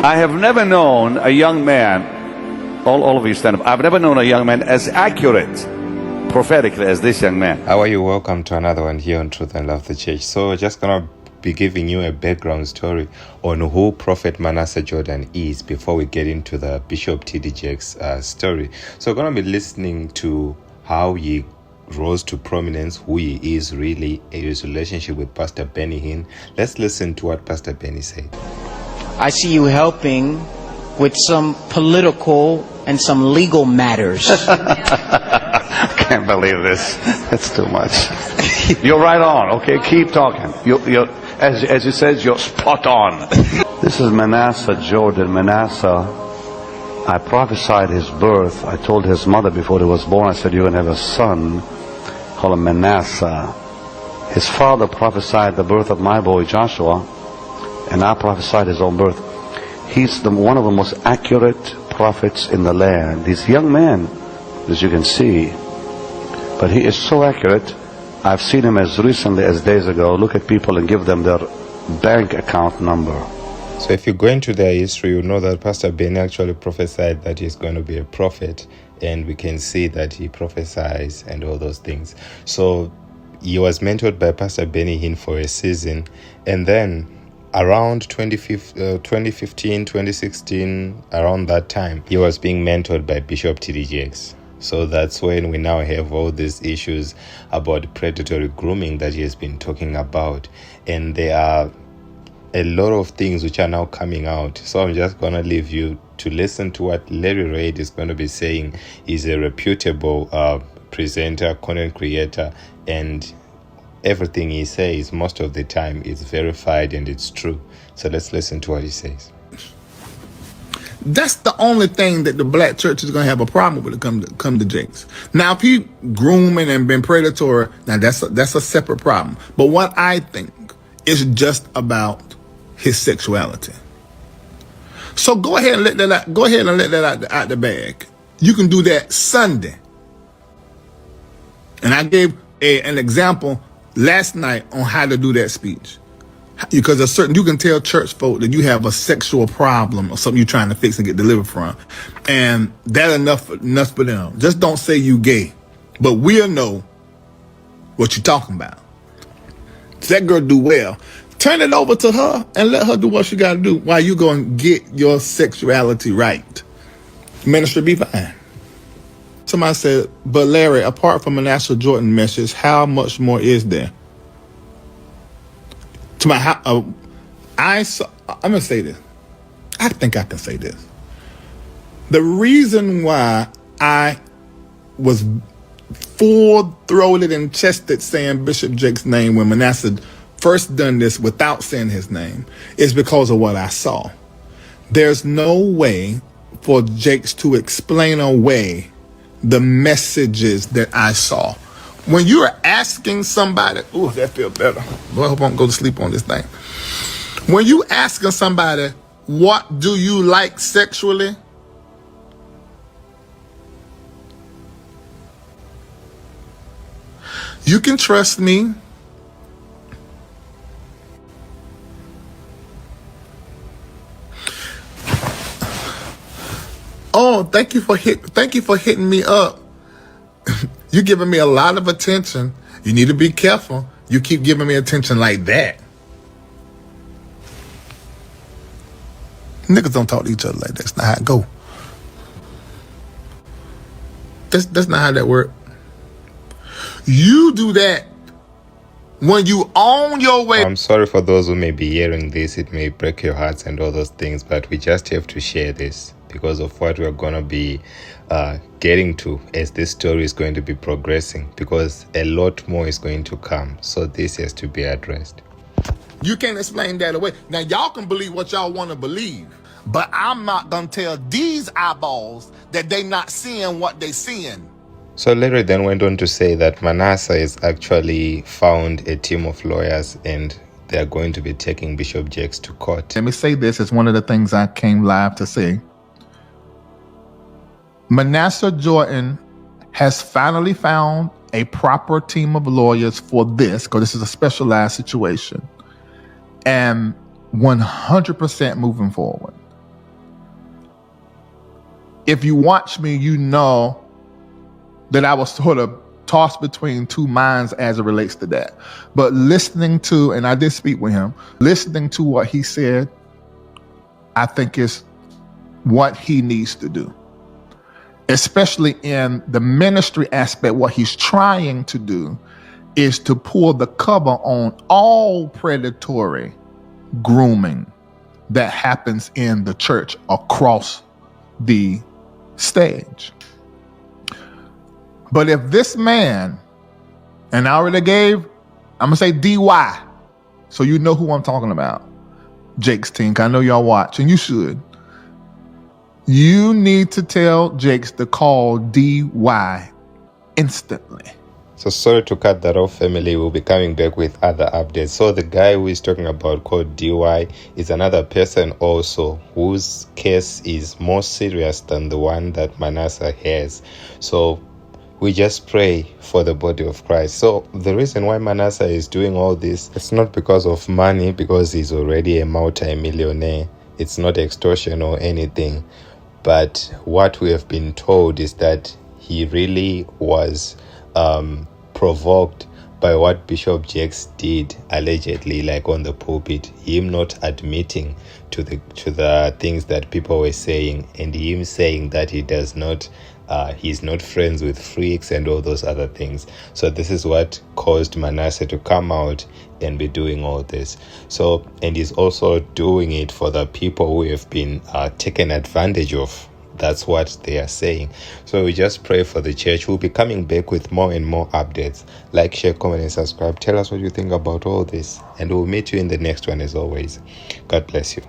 I have never known a young man, all of you stand up, I've never known a young man as accurate prophetically as this young man. How are you? Welcome to another one here on Truth and Love the Church. So just gonna be giving you a background story on who Prophet Manasseh Jordan is before we get into the Bishop T.D. Jakes story. So we're gonna be listening to how he rose to prominence, who he is really, his relationship with Pastor Benny Hinn. Let's listen to what Pastor Benny said. I see you helping with some political and some legal matters. I can't believe this. It's too much. You're right on. Okay, keep talking. You're as it says, you're spot on. This is Manasseh Jordan. Manasseh, I prophesied his birth. I told his mother before he was born, I said, you're going to have a son. Call him Manasseh. His father prophesied the birth of my boy Joshua, and I prophesied his own birth. He's one of the most accurate prophets in the land. He's a young man, as you can see, but he is so accurate. I've seen him as recently as days ago look at people and give them their bank account number. So if you go into their history, you know that Pastor Benny actually prophesied that he's going to be a prophet, and we can see that he prophesies and all those things. So he was mentored by Pastor Benny Hinn for a season, and then around 2015, 2016, around that time, he was being mentored by Bishop T.D. Jakes. So that's when we now have all these issues about predatory grooming that he has been talking about. And there are a lot of things which are now coming out. So I'm just going to leave you to listen to what Larry Reid is going to be saying. He's a reputable presenter, content creator, and everything he says most of the time is verified and it's true. So let's listen to what he says. That's the only thing that the black church is going to have a problem with when it come to Jakes. Now, if he grooming and been predatory, now that's a separate problem. But what I think is just about his sexuality. So go ahead and let that out. Go ahead and let that out the bag. You can do that Sunday. And I gave an example last night on how to do that speech. Because you can tell church folk that you have a sexual problem or something you're trying to fix and get delivered from. And that's enough for them. Just don't say you gay. But we'll know what you're talking about. So that girl do well. Turn it over to her and let her do what she got to do while you go and get your sexuality right. Ministry be fine. Somebody said, but Larry, apart from Manasseh Jordan message, how much more is there? I'm going to say this. I think I can say this. The reason why I was full-throated and chested saying Bishop Jakes' name when Manasseh first done this without saying his name is because of what I saw. There's no way for Jakes to explain away the messages that I saw. When you're asking somebody, ooh, that feel better. Boy, I hope I don't go to sleep on this thing. When you asking somebody, what do you like sexually? You can trust me. Oh, thank you for hitting me up. You're giving me a lot of attention. You need to be careful. You keep giving me attention like that. Niggas don't talk to each other like that. That's not how it go. That's not how that work. You do that when you on your way. I'm sorry for those who may be hearing this. It may break your hearts and all those things, but we just have to share this because of what we're going to be getting to as this story is going to be progressing, because a lot more is going to come. So this has to be addressed. You can't explain that away. Now, y'all can believe what y'all want to believe, but I'm not going to tell these eyeballs that they not seeing what they seeing. So Larry then went on to say that Manasseh has actually found a team of lawyers and they are going to be taking Bishop Jakes to court. Let me say this as one of the things I came live to say. Manasseh Jordan has finally found a proper team of lawyers for this, because this is a specialized situation, and 100% moving forward. if you watch me, you know that I was sort of tossed between two minds as it relates to that. But listening to, and I did speak with him, listening to what he said, I think is what he needs to do. Especially in the ministry aspect, what he's trying to do is to pull the cover on all predatory grooming that happens in the church across the stage. But if this man, and I already gave, I'm gonna say DY, so you know who I'm talking about, Jake's team. I know y'all watch, and you should. You need to tell Jakes to call DY instantly. So sorry to cut that off, family. We'll be coming back with other updates. So the guy who is talking about called DY is another person also whose case is more serious than the one that Manasseh has. So we just pray for the body of Christ. So the reason why Manasseh is doing all this, it's not because of money, because he's already a multi-millionaire. It's not extortion or anything. But what we have been told is that he really was provoked by what Bishop Jakes did, allegedly, like on the pulpit, him not admitting to the things that people were saying, and him saying that he does not he's not friends with freaks and all those other things. So this is what caused Manasseh to come out and be doing all this. So, and he's also doing it for the people who have been taken advantage of. That's what they are saying. So we just pray for the church. We'll be coming back with more and more updates. Like, share, comment, and subscribe. Tell us what you think about all this. And we'll meet you in the next one as always. God bless you.